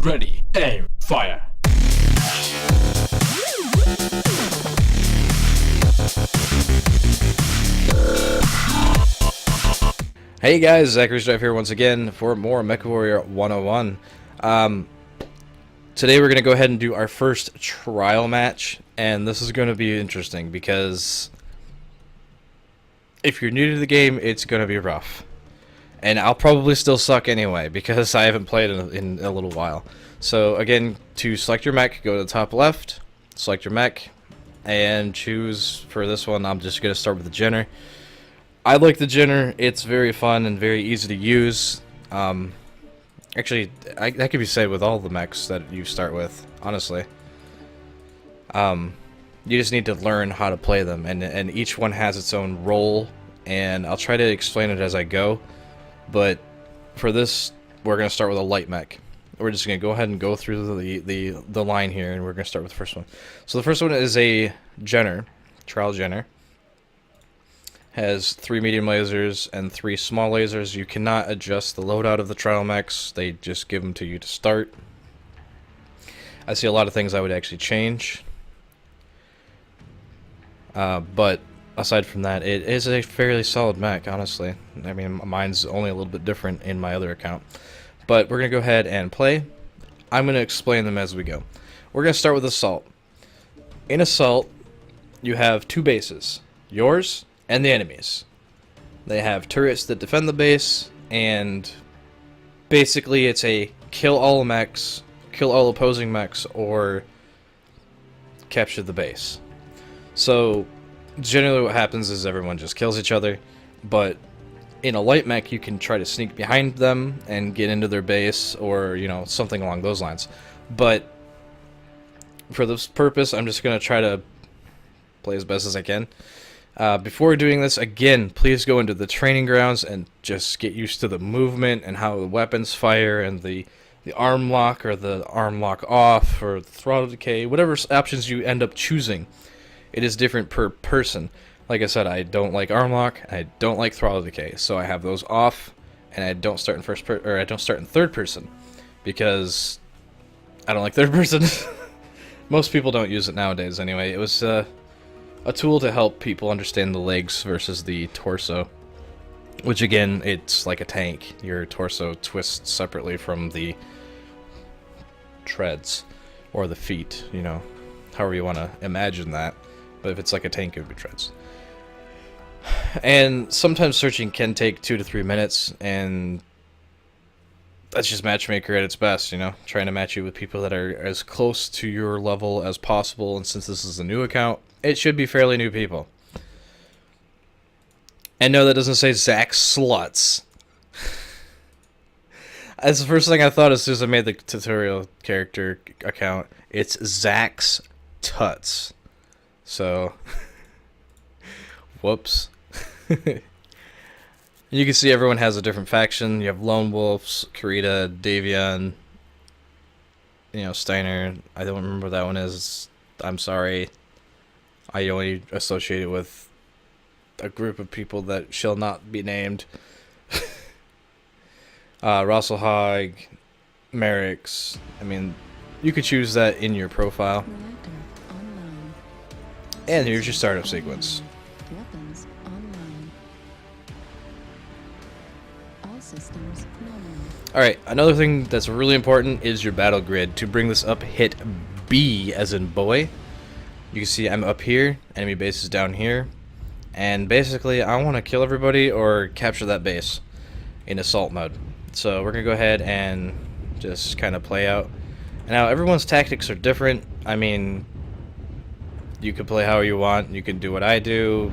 Ready, aim, fire. Hey guys, Zachary's Drive here once again for more MechWarrior 101. Today we're going to go ahead and do our first trial match, and this is going to be interesting because if you're new to the game, it's going to be rough. And I'll probably still suck anyway because I haven't played in a little while. So again, to select your mech, go to the top left, select your mech, and choose for this one. I'm just going to start with the Jenner. I like the Jenner. It's very fun and very easy to use. Actually, that could be said with all the mechs that you start with, honestly. You just need to learn how to play them, and each one has its own role, and I'll try to explain it as I go. But for this, we're going to start with a light mech. We're just going to go ahead and go through the line here, and we're going to start with the first one. So the first one is a Jenner, Trial Jenner. Has 3 medium lasers and 3 small lasers. You cannot adjust the loadout of the trial mechs. They just give them to you to start. I see a lot of things I would actually change. But aside from that, it is a fairly solid mech, honestly. I mean, mine's only a little bit different in my other account. But we're going to go ahead and play. I'm going to explain them as we go. We're going to start with Assault. In Assault, you have 2 bases. Yours and the enemies. They have turrets that defend the base, and basically it's a kill all mechs, kill all opposing mechs, or capture the base. So generally what happens is everyone just kills each other, but in a light mech you can try to sneak behind them and get into their base, or something along those lines. But for this purpose, I'm just going to try to play as best as I can. Before doing this, again, please go into the training grounds and just get used to the movement and how the weapons fire and the arm lock or the arm lock off or the throttle decay, whatever options you end up choosing. It is different per person. Like I said, I don't like arm lock, I don't like throttle decay, so I have those off, and I don't start in I don't start in third person because I don't like third person. Most people don't use it nowadays anyway. It was a tool to help people understand the legs versus the torso, which again, it's like a tank. Your torso twists separately from the treads or the feet, however you want to imagine that. But if it's like a tank, it would be treads. And sometimes searching can take 2 to 3 minutes, and that's just Matchmaker at its best, trying to match you with people that are as close to your level as possible. And since this is a new account, it should be fairly new people. And no, that doesn't say Zach Sluts. That's the first thing I thought as soon as I made the tutorial character account. It's Zach's Tuts. So, whoops. You can see everyone has a different faction. You have Lone Wolves, Karita, Davion, Steiner. I don't remember what that one is. I'm sorry. I only associate it with a group of people that shall not be named. Rosselhog, Merrick's. I mean, you could choose that in your profile. And here's your startup sequence. Weapons online. All systems nominal. Alright, another thing that's really important is your battle grid. To bring this up, hit B as in boy. You can see I'm up here, enemy base is down here, and basically I want to kill everybody or capture that base in assault mode. So we're going to go ahead and just kind of play out. Now everyone's tactics are different. I mean, you can play how you want, you can do what I do.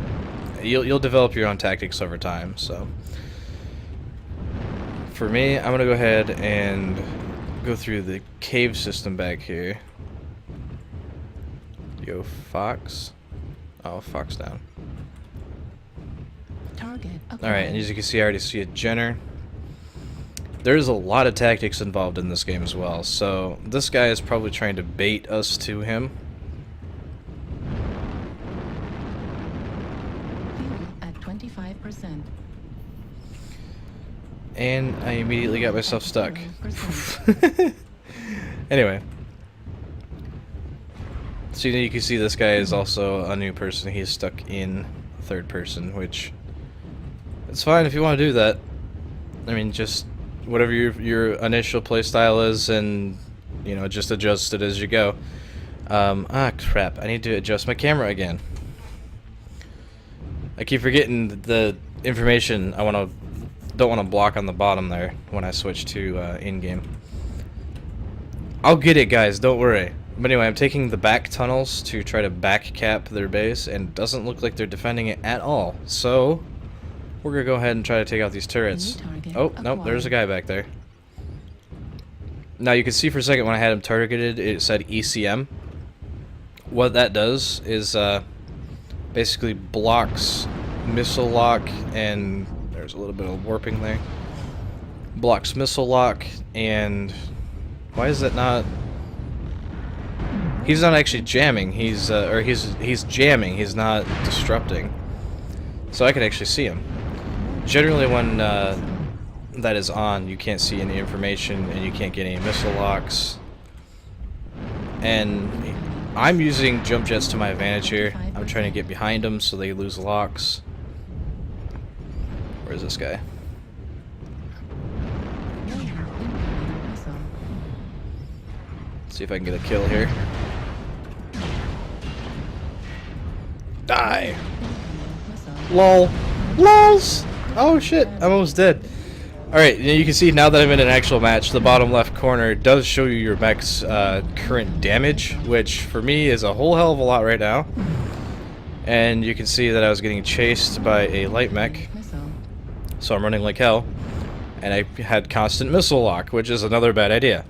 You'll develop your own tactics over time. So for me, I'm going to go ahead and go through the cave system back here. Yo, Fox. Oh, Fox down. Target. Alright, and as you can see, I already see a Jenner. There's a lot of tactics involved in this game as well, so this guy is probably trying to bait us to him. Fuel at 25%. And I immediately got myself stuck. Anyway. So you can see this guy is also a new person. He's stuck in third person, which it's fine if you want to do that. I mean, just whatever your initial playstyle is, and you know, just adjust it as you go. Crap! I need to adjust my camera again. I keep forgetting the information don't want to block on the bottom there when I switch to in-game. I'll get it, guys. Don't worry. But anyway, I'm taking the back tunnels to try to back cap their base, and it doesn't look like they're defending it at all. So we're gonna go ahead and try to take out these turrets. Oh, nope, there's a guy back there. Now you can see for a second when I had him targeted, it said ECM. What that does is basically blocks missile lock, and there's a little bit of warping there. Blocks missile lock, and why is that not? He's not actually jamming. He's jamming. He's not disrupting. So I can actually see him. Generally, when that is on, you can't see any information, and you can't get any missile locks. And I'm using jump jets to my advantage here. I'm trying to get behind them so they lose locks. Where's this guy? Let's see if I can get a kill here. Die! LOL! LOLs! Oh shit, I'm almost dead. Alright, you can see now that I'm in an actual match, the bottom left corner does show you your mech's current damage, which for me is a whole hell of a lot right now. And you can see that I was getting chased by a light mech, so I'm running like hell. And I had constant missile lock, which is another bad idea.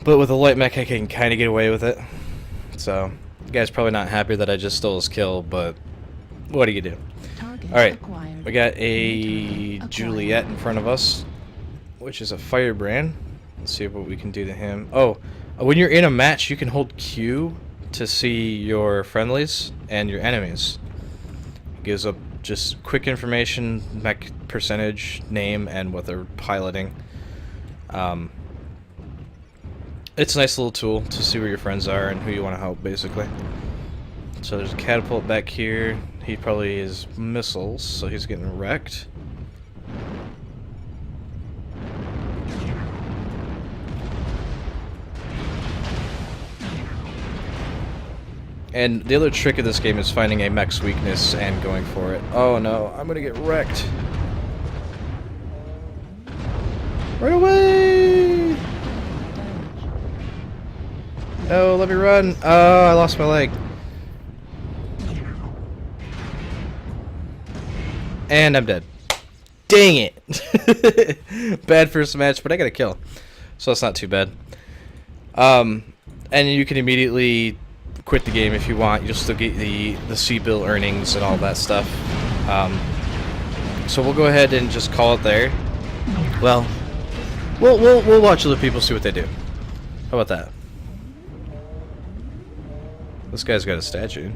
But with a light mech I can kind of get away with it. So, the guy's probably not happy that I just stole his kill, but what do you do? Alright, we got a Juliet in front of us, which is a firebrand. Let's see what we can do to him. Oh, when you're in a match, you can hold Q to see your friendlies and your enemies. It gives up just quick information, mech percentage, name, and what they're piloting. It's a nice little tool to see where your friends are and who you want to help, basically. So there's a catapult back here. He probably is missiles, so he's getting wrecked. And the other trick of this game is finding a mech's weakness and going for it. Oh no, I'm gonna get wrecked. Right away! Oh, let me run. Oh, I lost my leg. And I'm dead. Dang it! Bad first match, but I got a kill. So that's not too bad. And you can immediately quit the game if you want. You'll still get the C-bill earnings and all that stuff. So we'll go ahead and just call it there. Well, we'll watch other people see what they do. How about that? This guy's got a statue.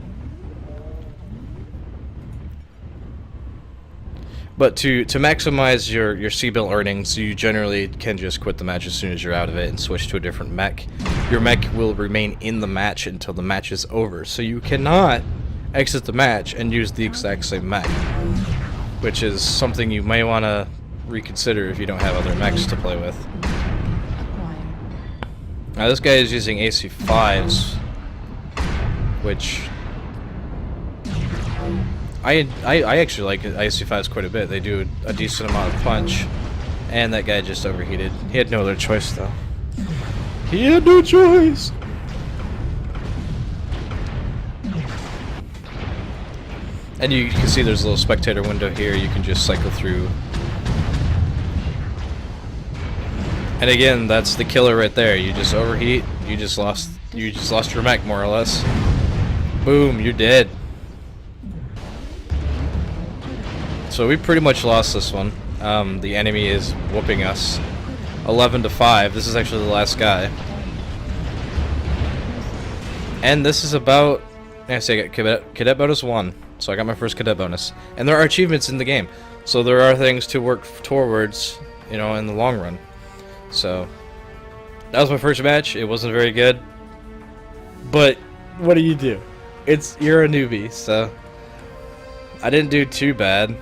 But to maximize your C-bill earnings, you generally can just quit the match as soon as you're out of it and switch to a different mech. Your mech will remain in the match until the match is over, so you cannot exit the match and use the exact same mech, which is something you may want to reconsider if you don't have other mechs to play with. Now this guy is using AC5s, which I actually like IC5s quite a bit. They do a decent amount of punch. And that guy just overheated. He had no other choice, though. He had no choice! And you can see there's a little spectator window here. You can just cycle through. And again, that's the killer right there. You just overheat. You just lost your mech, more or less. Boom, you're dead. So we pretty much lost this one. The enemy is whooping us 11-5. This is actually the last guy. And this is about, I say, cadet bonus 1. So I got my first cadet bonus. And there are achievements in the game. So there are things to work towards, you know, in the long run. So That was my first match. It wasn't very good. But what do? You're a newbie, so I didn't do too bad.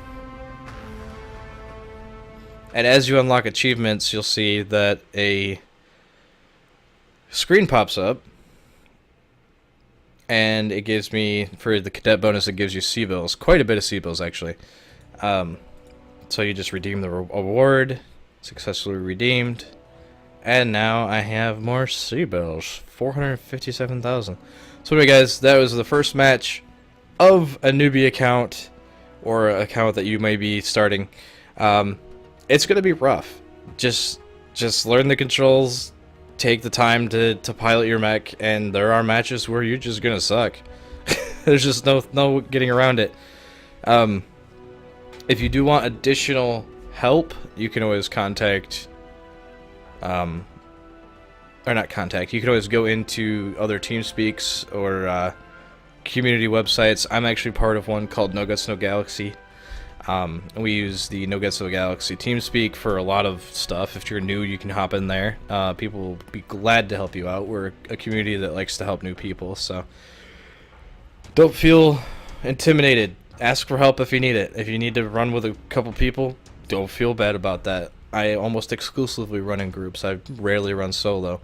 And as you unlock achievements, you'll see that a screen pops up. And it gives me, for the cadet bonus, it gives you C-bills. Quite a bit of C-bills, actually. So you just redeem the award. Successfully redeemed. And now I have more C-bills. 457,000. So anyway, guys, that was the first match of a newbie account. Or an account that you may be starting. It's going to be rough. Just learn the controls. Take the time to pilot your mech, and there are matches where you're just gonna suck. There's just no getting around it. If you do want additional help, you can always contact, or not contact, you can always go into other TeamSpeaks or community websites. I'm actually part of one called No Guts No Galaxy. We use the No Guts No Galaxy TeamSpeak for a lot of stuff. If you're new, you can hop in there. People will be glad to help you out. We're a community that likes to help new people, so don't feel intimidated. Ask for help if you need it. If you need to run with a couple people, don't feel bad about that. I almost exclusively run in groups. I rarely run solo,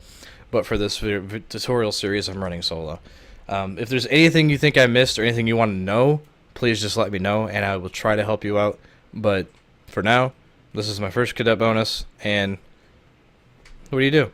but for this tutorial series, I'm running solo. If there's anything you think I missed or anything you want to know, please just let me know, and I will try to help you out. But for now, this is my first cadet bonus, and what do you do?